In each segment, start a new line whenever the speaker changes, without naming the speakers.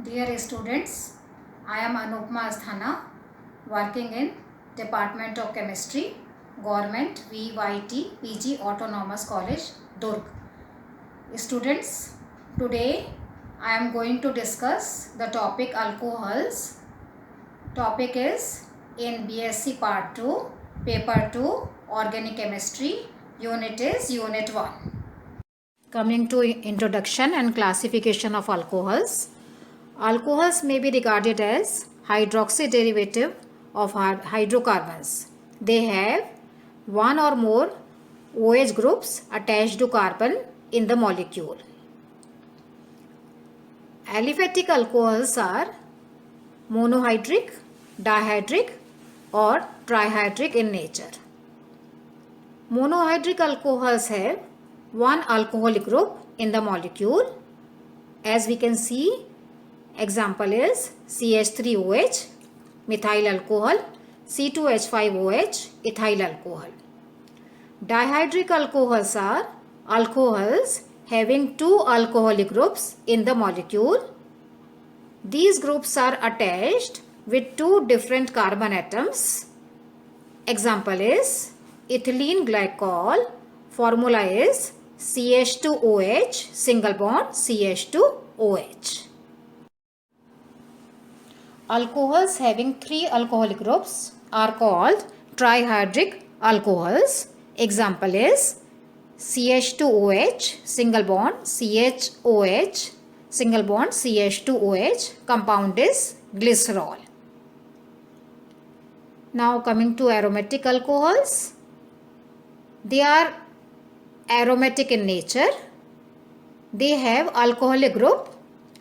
Dear students, I am Anupma Asthana, working in Department of Chemistry, Government VYT PG Autonomous College, Durg. Students, today I am going to discuss the topic alcohols. Topic is in BSc Part 2, Paper 2, Organic Chemistry, Unit is Unit 1. Coming to introduction and classification of alcohols. Alcohols may be regarded as hydroxy derivative of hydrocarbons. They have one or more OH groups attached to carbon in the molecule. Aliphatic alcohols are monohydric, dihydric or trihydric in nature. Monohydric alcohols have one alcoholic group in the molecule. As we can see, example is CH3OH, methyl alcohol, C2H5OH, ethyl alcohol. Dihydric alcohols are alcohols having two alcoholic groups in the molecule. These groups are attached with two different carbon atoms. Example is ethylene glycol. Formula is CH2OH, single bond CH2OH. Alcohols having three alcoholic groups are called trihydric alcohols. Example is CH2OH, single bond CHOH, single bond CH2OH. Compound is glycerol. Now coming to aromatic alcohols. They are aromatic in nature. They have alcoholic group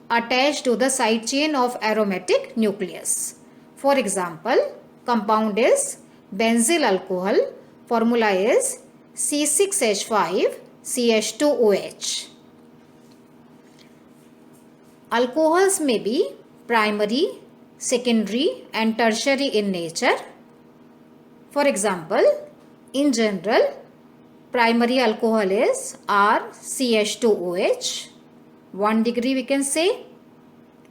attached to the side chain of aromatic nucleus. For example, compound is benzyl alcohol. Formula is C6H5CH2OH. Alcohols may be primary, secondary and tertiary in nature. For example, in general, primary alcohol is RCH2OH. 1 degree we can say.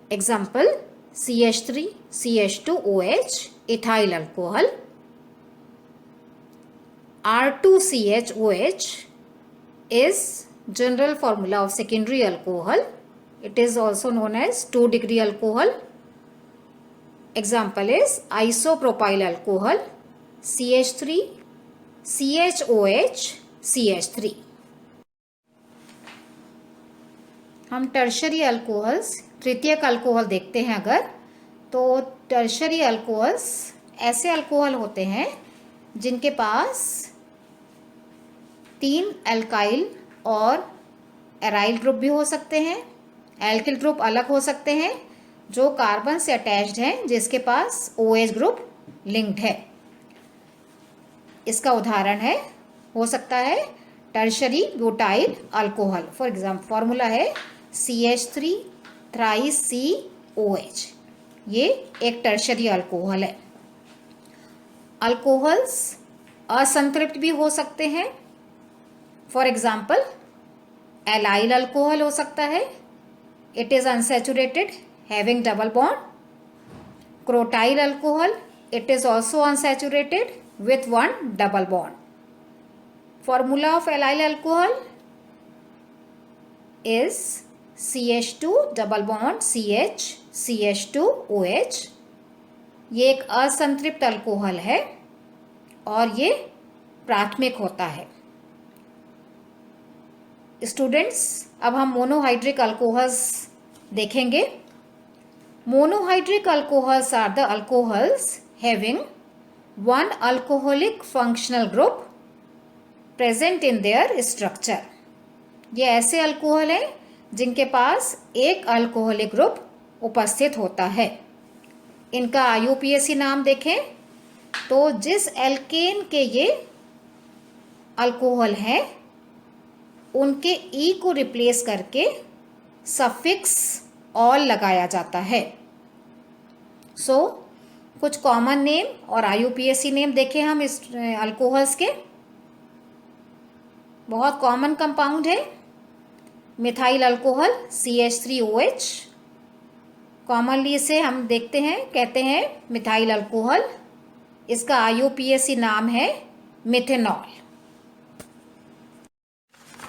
Example, CH3CH2OH, ethyl alcohol. R2CHOH is general formula of secondary alcohol. It is also known as 2 degree alcohol. Example is isopropyl alcohol, CH3, CHOH, CH3. हम tertiary alcohols, तृतीयक alcohol देखते हैं अगर, तो tertiary alcohols ऐसे alcohol होते हैं जिनके पास 3 एल्काइल और एराइल ग्रुप भी हो सकते हैं. एल्किल ग्रुप अलग हो सकते हैं जो कार्बन से अटैच्ड हैं, जिसके पास OH ग्रुप लिंक्ड है. इसका उदाहरण हो सकता है tertiary butyl alcohol. For example formula है CH3 थ्राइस COH. ये एक टर्शरी अल्कोहल है. अल्कोहल्स असंतृप्त भी हो सकते हैं. फॉर एग्जाम्पल एलाइल अल्कोहल हो सकता है. It is unsaturated having double bond. Crotyl alcohol, it is also unsaturated with one double bond. Formula of allyl alcohol is CH2 double bond CH CH2OH. ये एक असंतृप्त अल्कोहल है और ये प्राथमिक होता है. स्टूडेंट्स, अब हम मोनोहाइड्रिक अल्कोहल्स देखेंगे. Monohydric alcohols are the alcohols having one alcoholic functional group present in their structure. ये ऐसे अल्कोहल हैं जिनके पास एक अल्कोहलिक ग्रुप उपस्थित होता है. इनका IUPAC नाम देखें तो जिस एल्केन के ये अल्कोहल हैं उनके E को रिप्लेस करके सफिक्स ऑल लगाया जाता है. कुछ कॉमन नेम और IUPAC नेम देखें हम इस अल्कोहल्स के. बहुत कॉमन कंपाउंड है मिथाइल अल्कोहल CH3OH. कॉमनली इसे हम देखते हैं, कहते हैं मिथाइल अल्कोहल। इसका IUPAC नाम है methanol.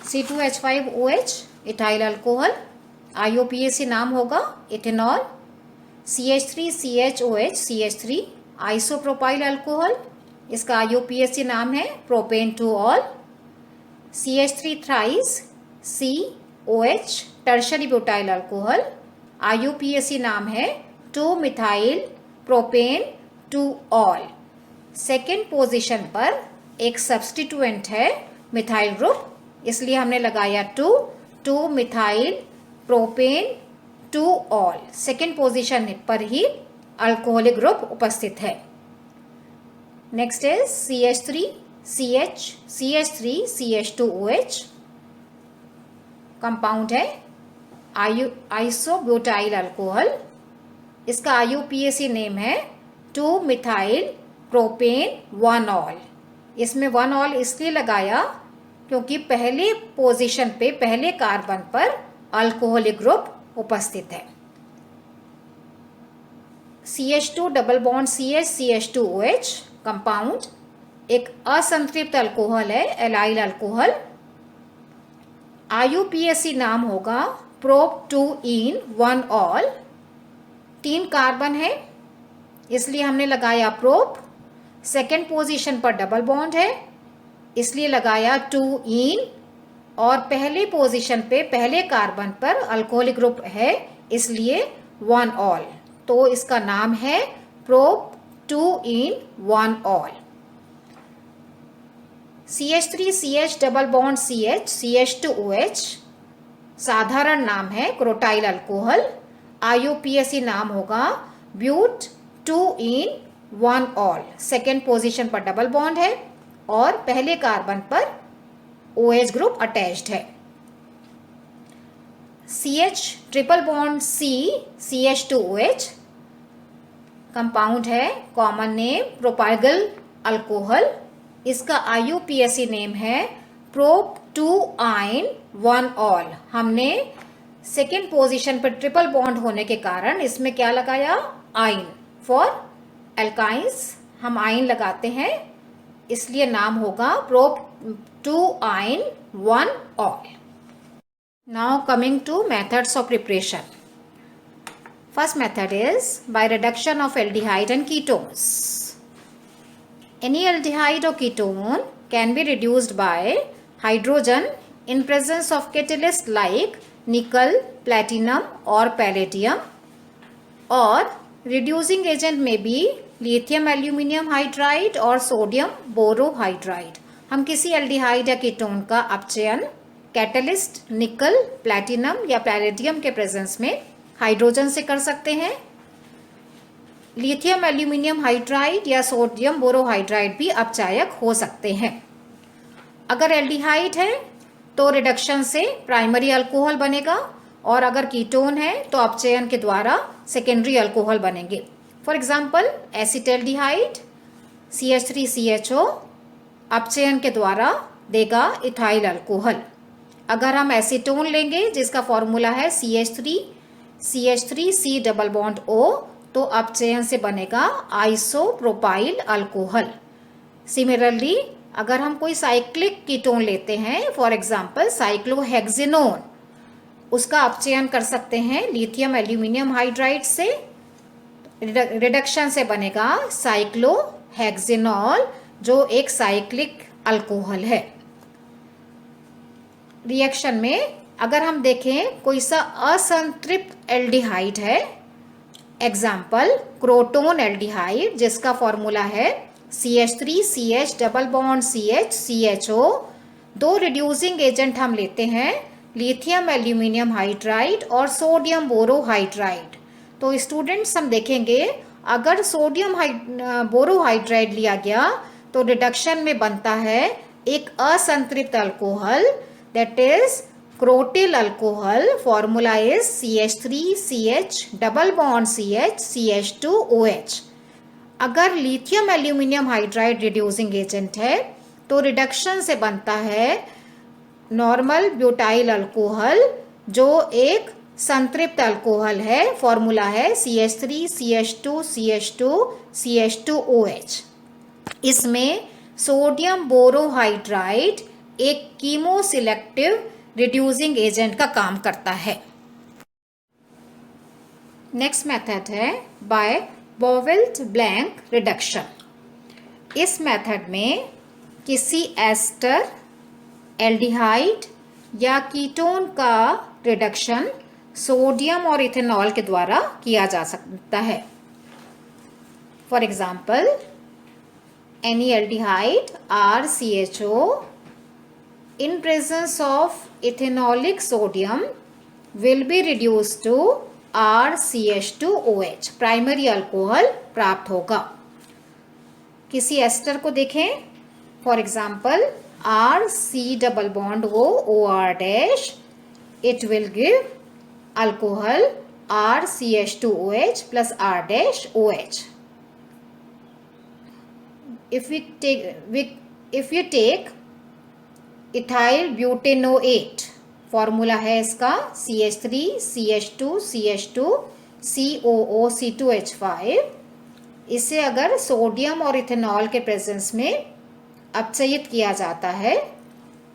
C2H5OH ethyl alcohol, IUPAC नाम होगा ethanol. CH3CHOH CH3 isopropyl alcohol, इसका IUPAC नाम है propane two all. CH3 thrice COH tertiary butyl alcohol, IUPAC नाम है 2 methyl propane two all. Second position पर एक सब्स्टिट्यूएंट है मिथाइल ग्रुप, इसलिए हमने लगाया 2 methyl propane two all. Second position पर ही अल्कोहलिक ग्रुप उपस्थित है। नेक्स्ट इज CH3CH2OH कंपाउंड है आइसोब्यूटाइल अल्कोहल, इसका IUPAC नेम है 2 मिथाइल प्रोपेन 1 ऑल। इसमें 1 ऑल इसलिए लगाया क्योंकि पहले पोजीशन पे, पहले कार्बन पर अल्कोहलिक ग्रुप उपस्थित है। CH2 double bond CH CH2OH compound एक असंतृप्त अल्कोहल है, एलाइल अल्कोहल। IUPAC नाम होगा प्रोप 2 इन 1 ऑल। 3 कार्बन है इसलिए हमने लगाया प्रोप। सेकेंड पोजीशन पर डबल बॉन्ड है इसलिए लगाया 2 इन, और पहले पोजीशन पे, पहले कार्बन पर अल्कोहलिक ग्रुप है इसलिए 1 ऑल, तो इसका नाम है prop 2 en 1 all. CH3CH double bond CH CH2OH साधारण नाम है क्रोटाइल अल्कोहल। IUPAC नाम होगा but 2 en 1 ol. Second position पर डबल बॉन्ड है और पहले कार्बन पर OH ग्रुप अटैच्ड है। CH triple bond C CH2OH compound है, कॉमन नेम प्रोपाइगल अल्कोहल, इसका IUPAC नेम है प्रोप 2 आइन 1 ऑल। हमने सेकेंड पोजीशन पर ट्रिपल बॉन्ड होने के कारण इसमें क्या लगाया, आइन। फॉर एल्काइंस हम आइन लगाते हैं इसलिए नाम होगा prop 2 yne 1 all. Now coming two methods of preparation. First method is by reduction of aldehyde and ketones. Any aldehyde or ketone can be reduced by hydrogen in presence of catalyst like nickel, platinum or palladium, or reducing agent may be lithium aluminium hydride और sodium borohydride। हम किसी aldehyde या ketone का अपचयन catalyst निकल, platinum या palladium के presence में hydrogen से कर सकते हैं। लिथियम एल्यूमिनियम हाइड्राइड या सोडियम बोरोहाइड्राइड भी अपचायक हो सकते हैं। अगर एल्डिहाइड है तो रिडक्शन से प्राइमरी अल्कोहल बनेगा, और अगर कीटोन है तो अपचयन के द्वारा सेकेंडरी अल्कोहल बनेंगे। फॉर एग्जाम्पल एसिटल्डिहाइड CH3CHO अपचयन के द्वारा देगा इथाइल अल्कोहल। अगर हम एसीटोन लेंगे जिसका फॉर्मूला है CH3C डबल बॉन्ड O, तो अपचयन से बनेगा आइसोप्रोपाइल अल्कोहल। सिमिलरली अगर हम कोई साइक्लिक कीटोन लेते हैं, फॉर एग्जांपल साइक्लोहेक्सिनोन, उसका अपचयन कर सकते हैं लिथियम एल्यूमिनियम हाइड्राइड से। रिडक्शन से बनेगा साइक्लोहेक्सिनॉल जो एक साइक्लिक अल्कोहल है। रिएक्शन में अगर हम देखें कोई सा असंतृप्त एल्डिहाइड है, एग्जाम्पल क्रोटोन एल्डिहाइड जिसका फॉर्मूला है CH3CH double bond CH CHO, 2 reducing agent हम लेते हैं लिथियम एल्यूमिनियम हाइड्राइड और सोडियम बोरोहाइड्राइड। तो स्टूडेंट्स हम देखेंगे अगर सोडियम बोरोहाइड्राइड लिया गया तो रिडक्शन में बनता है एक असंतृप्त alcohol, that is crotyl alcohol. Formula is CH3CH double bond CH CH2OH। अगर lithium aluminium hydride reducing agent है तो रिडक्शन से बनता है नॉर्मल ब्यूटाइल अल्कोहल जो एक संतृप्त अल्कोहल है, फॉर्मूला है CH3CH2CH2CH2OH। इसमें सोडियम बोरोहाइड्राइड एक कीमो सिलेक्टिव रिड्यूसिंग एजेंट का काम करता है। नेक्स्ट मेथड है बाय बोवेल्ट ब्लैंक रिडक्शन। इस मेथड में किसी एस्टर, एल्डिहाइड या कीटोन का रिडक्शन सोडियम और इथेनॉल के द्वारा किया जा सकता है। For example, any aldehyde RCHO in presence of ethanolic sodium will be reduced to RCH2OH, primary alcohol प्राप्त होगा। किसी एस्टर को देखें, for example RC double bond OR dash, it will give alcohol RCH2OH plus R dash OH। If you take ethyl butanoate, formula है इसका CH3CH2CH2COOC2H5। इसे अगर sodium और इथेनॉल के प्रेजेंस में अपचयित किया जाता है,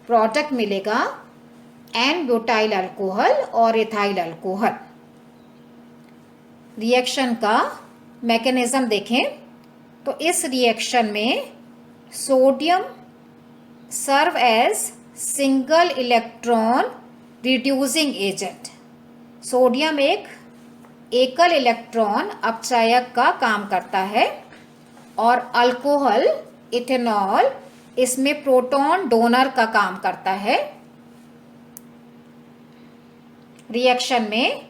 प्रोडक्ट मिलेगा एन ब्यूटाइल अल्कोहल और इथाइल अल्कोहल। रिएक्शन का मैकेनिज्म देखें तो इस रिएक्शन में sodium serve as single electron reducing agent. Sodium एक एकल इलेक्ट्रॉन अपचायक का काम करता है और अल्कोहल इथेनॉल इसमें प्रोटॉन डोनर का काम करता है। रिएक्शन में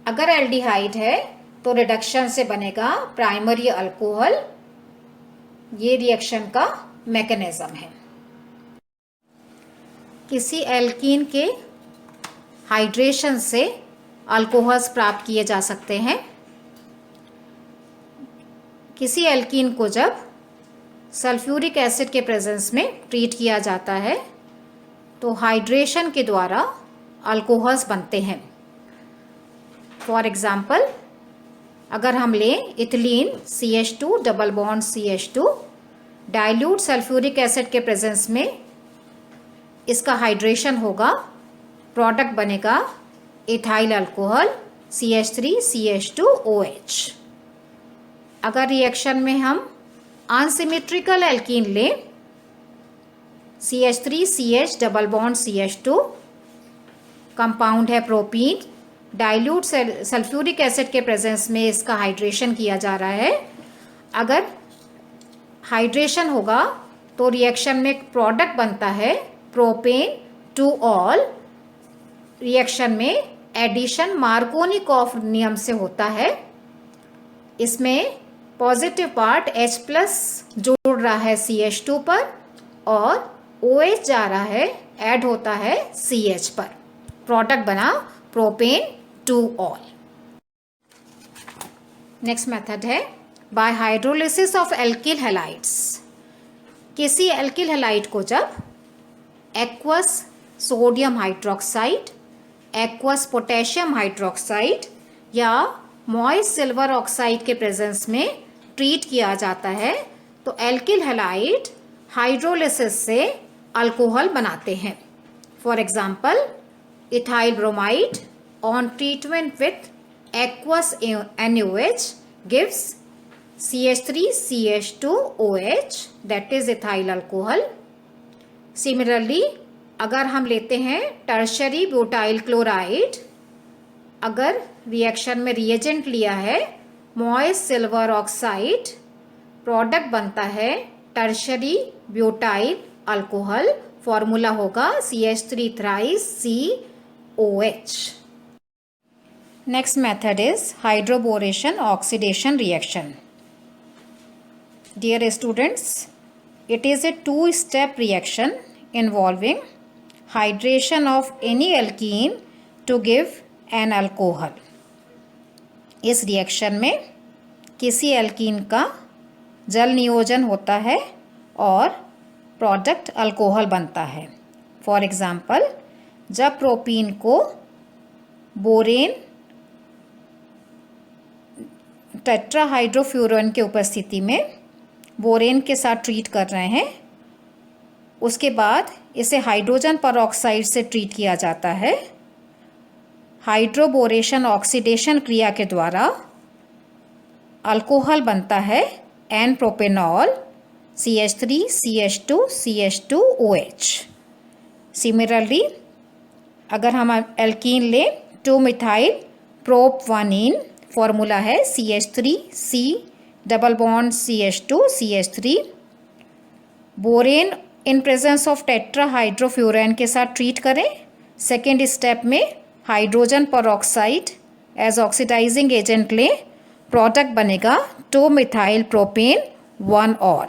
अगर एल्डिहाइड है तो रिडक्शन से बनेगा प्राइमरी अल्कोहल। ये रिएक्शन का मैकेनिज्म है। किसी एल्कीन के हाइड्रेशन से अल्कोहल्स प्राप्त किए जा सकते हैं। किसी एल्कीन को जब सल्फ्यूरिक एसिड के प्रेजेंस में ट्रीट किया जाता है तो हाइड्रेशन के द्वारा अल्कोहल्स बनते हैं। फॉर एग्जाम्पल, अगर हम लें ethylene CH2 double bond CH2, dilute sulphuric acid के प्रेजेंस में इसका हाइड्रेशन होगा, प्रोडक्ट बनेगा इथाइल अल्कोहल CH3CH2OH। अगर रिएक्शन में हम अनसिमेट्रिकल एल्कीन लें, CH3CH double bond CH2, compound है प्रोपीन, डाइल्यूट सल्फ्यूरिक एसिड के प्रेजेंस में इसका हाइड्रेशन किया जा रहा है। अगर हाइड्रेशन होगा तो रिएक्शन में एक प्रोडक्ट बनता है प्रोपेन टू ऑल। रिएक्शन में एडिशन मार्कोनिकॉफ नियम से होता है। इसमें पॉजिटिव पार्ट H+ जोड़ रहा है CH2 पर और OH जा रहा है, ऐड होता है CH पर। प्रोडक्ट बना propane two ol. Next method है by hydrolysis of alkyl halides. किसी एल्किल हैलाइड को जब aqueous sodium hydroxide, aqueous potassium hydroxide या मॉइस्ट सिल्वर ऑक्साइड के प्रेजेंस में ट्रीट किया जाता है तो एल्किल हैलाइड हाइड्रोलिसिस से अल्कोहल बनाते हैं। For example, ethyl bromide on treatment with aqueous NaOH gives CH3CH2OH, that is ethyl alcohol. Similarly, अगर हम लेते हैं टर्शरी ब्यूटाइल क्लोराइड, अगर रिएक्शन में रिएजेंट लिया है मॉइस्ट सिल्वर ऑक्साइड, प्रोडक्ट बनता है टर्शरी ब्यूटाइल अल्कोहल। फॉर्मूला होगा CH3-COH। Next method is hydroboration oxidation reaction. Dear students, it is a two-step reaction involving hydration of any alkene to give an alcohol. इस reaction में किसी alkene का जल नियोजन होता है और प्रोडक्ट अल्कोहल बनता है। फॉर एग्जाम्पल, जब प्रोपीन को बोरेन टेट्राहाइड्रोफ्यूरॉन के उपस्थिति में बोरेन के साथ ट्रीट कर रहे हैं, उसके बाद इसे हाइड्रोजन परऑक्साइड से ट्रीट किया जाता है। हाइड्रोबोरेशन ऑक्सीडेशन क्रिया के द्वारा अल्कोहल बनता है N propanol CH3 CH2 CH2OH। Similarly अगर हम एल्कीन लें 2 मिथाइल प्रोपवानीन, फॉर्मूला है CH3C double bond CH2 CH3। Borane in presence of tetrahydrofuran के साथ ट्रीट करें। सेकेंड स्टेप में hydrogen peroxide as oxidizing agent लें, प्रोडक्ट बनेगा 2 methyl propane 1 ol.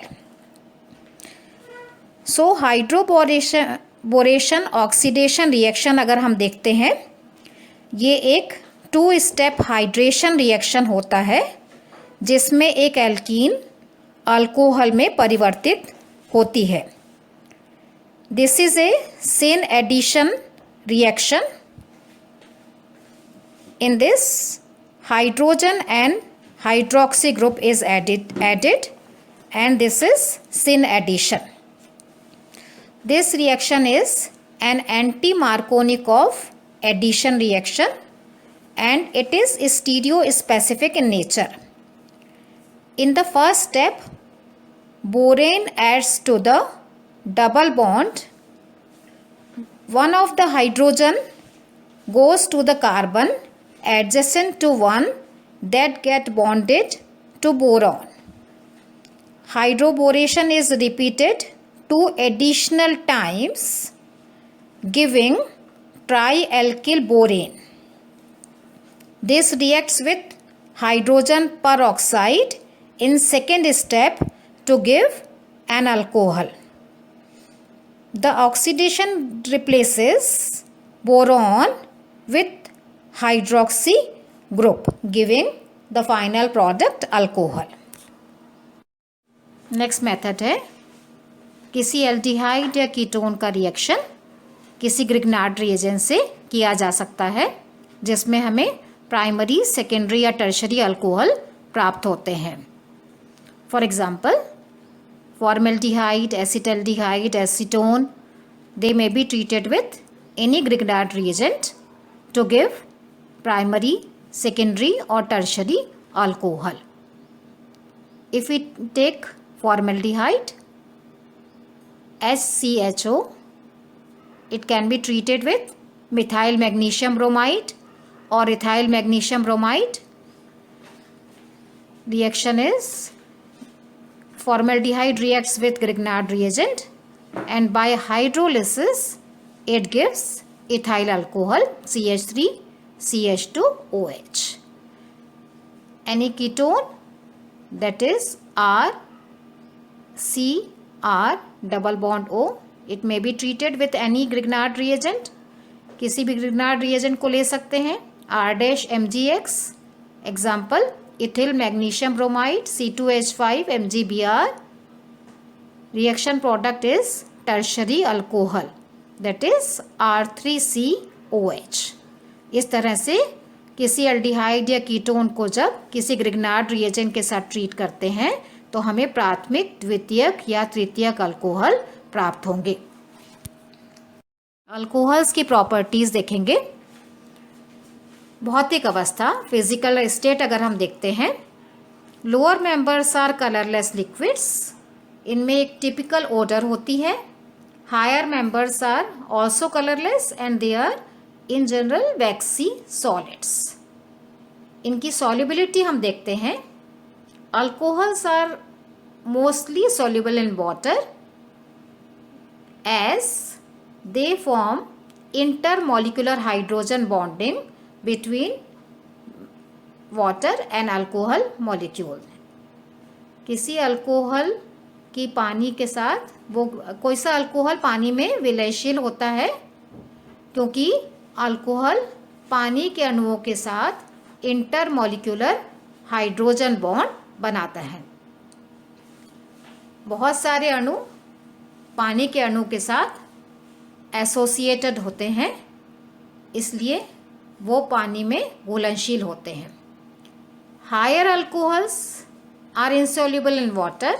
So hydroboration oxidation reaction अगर हम देखते हैं, ये एक 2 स्टेप हाइड्रेशन रिएक्शन होता है जिसमें एक एल्कीन अल्कोहल में परिवर्तित होती है। This is a syn addition reaction. In this hydrogen and hydroxy group is added and this is syn addition. This reaction is an anti-Markovnikov addition reaction and it is stereospecific in nature. In the first step, borane adds to the double bond. One of the hydrogen goes to the carbon adjacent to one that get bonded to boron. Hydroboration is repeated 2 additional times, giving trialkyl borane. This reacts with hydrogen peroxide in second step to give an alcohol. The oxidation replaces boron with hydroxy group, giving the final product alcohol. Next method है किसी aldehyde या ketone का reaction किसी Grignard reagent से किया जा सकता है जिसमें हमें प्राइमरी, सेकेंडरी या टर्शरी अल्कोहल प्राप्त होते हैं। For example formaldehyde, acetaldehyde, acetone, they may be treated with any Grignard reagent to give primary, secondary or tertiary alcohol. If we take formaldehyde, HCHO, it can be treated with methyl magnesium bromide or ethyl magnesium bromide. Reaction is formaldehyde reacts with Grignard reagent and by hydrolysis it gives ethyl alcohol CH3 CH2OH. Any ketone that is R C R double bond O, it may be treated with any Grignard reagent. किसी भी Grignard reagent को ले सकते हैं। R-MgX, example ethyl magnesium bromide C2H5 MgBr. Reaction product is tertiary alcohol, that is R3COH. इस तरह से किसी एल्डिहाइड या कीटोन को जब किसी ग्रिग्नार्ड रिएजेंट के साथ ट्रीट करते हैं तो हमें प्राथमिक, द्वितीयक या तृतीयक अल्कोहल प्राप्त होंगे। अल्कोहल्स की प्रॉपर्टीज देखेंगे। भौतिक अवस्था, फिजिकल स्टेट अगर हम देखते हैं, lower members are colourless liquids, इनमें एक टिपिकल ओडर होती है। Higher members are also colourless and they are in general waxy solids. इनकी सॉल्युबिलिटी हम देखते हैं। Alcohols are mostly soluble in water as they form intermolecular hydrogen bonding between water and alcohol molecule. किसी alcohol की पानी के साथ, वो कोई सा अल्कोहल पानी में विलयशील होता है क्योंकि अल्कोहल पानी के अणुओं के साथ इंटरमॉलिक्यूलर हाइड्रोजन बॉन्ड बनाता है। बहुत सारे अणु पानी के अणु के साथ एसोसिएटेड होते हैं, इसलिए वो पानी में घुलनशील होते हैं। Higher alcohols are insoluble in water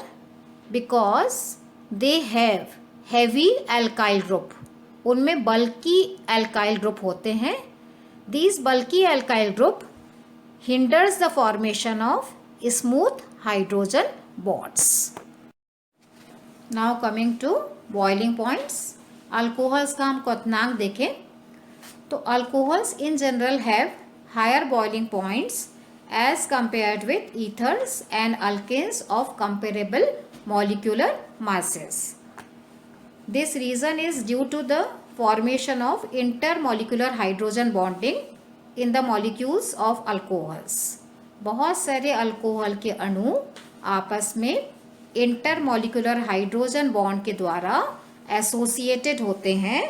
because they have heavy alkyl group. उनमें बल्कि alkyl group होते हैं। These bulky alkyl group hinders the formation of smooth hydrogen bonds. Now coming to boiling points. Alcohols का हम क्वथनांक देखें तो alcohols in general have higher boiling points as compared with ethers and alkanes of comparable molecular masses. This reason is due to the formation of intermolecular hydrogen bonding in the molecules of alcohols. बहुत सारे alcohol के अणु आपस में intermolecular hydrogen bond के द्वारा associated होते हैं.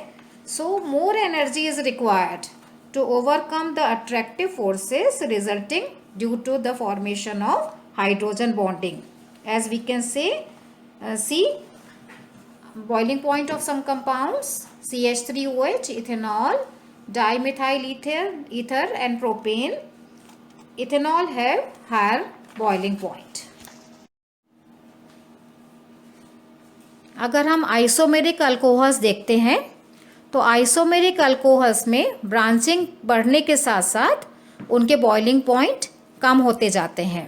So more energy is required to overcome the attractive forces resulting due to the formation of hydrogen bonding. As we can say, see boiling point of some compounds CH3OH, ethanol, dimethyl ether and propane. Ethanol have higher boiling point. अगर हम isomeric alcohols देखते हैं तो isomeric alcohols में branching बढ़ने के साथ साथ उनके बॉइलिंग पॉइंट कम होते जाते हैं.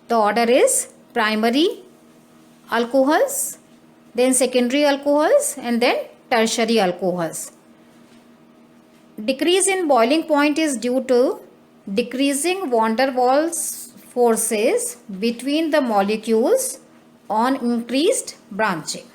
The order is primary alcohols, then secondary alcohols and then tertiary alcohols. Decrease in boiling point is due to decreasing van der Waals forces between the molecules on increased branching.